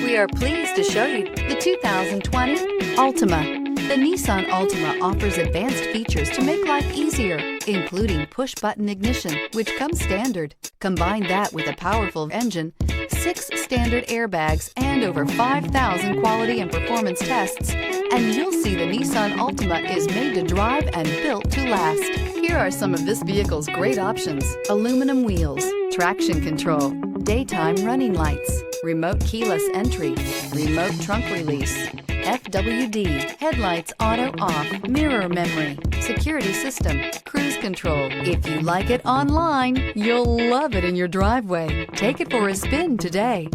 We are pleased to show you the 2020 Altima. The Nissan Altima offers advanced features to make life easier, including push-button ignition, which comes standard. Combine that with a powerful engine, 6 standard airbags, and over 5,000 quality and performance tests, and you'll see the Nissan Altima is made to drive and built to last. Here are some of this vehicle's great options: aluminum wheels, traction control, daytime running lights, remote keyless entry, remote trunk release, FWD, headlights auto off, mirror memory, security system, cruise control. If you like it online, you'll love it in your driveway. Take it for a spin today.